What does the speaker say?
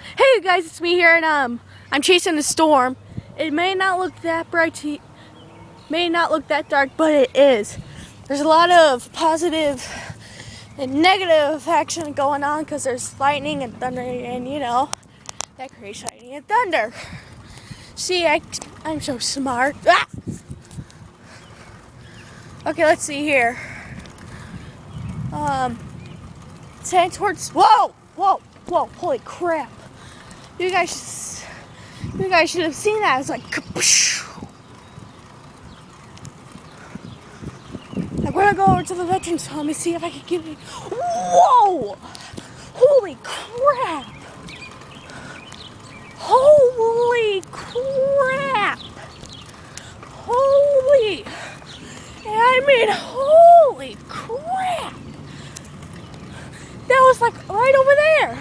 Hey guys, it's me here, and I'm chasing the storm. It may not look that bright, may not look that dark, but it is. There's a lot of positive and negative action going on because there's lightning and thunder, and that creates lightning and thunder. See, I'm so smart. Ah! Okay, let's see here. It's heading towards. Whoa! Holy crap! You guys should have seen that. It's like, I'm gonna go over to the veterans home and see if I can get it. Whoa! Holy crap! Holy crap! Holy crap! That was like right over there.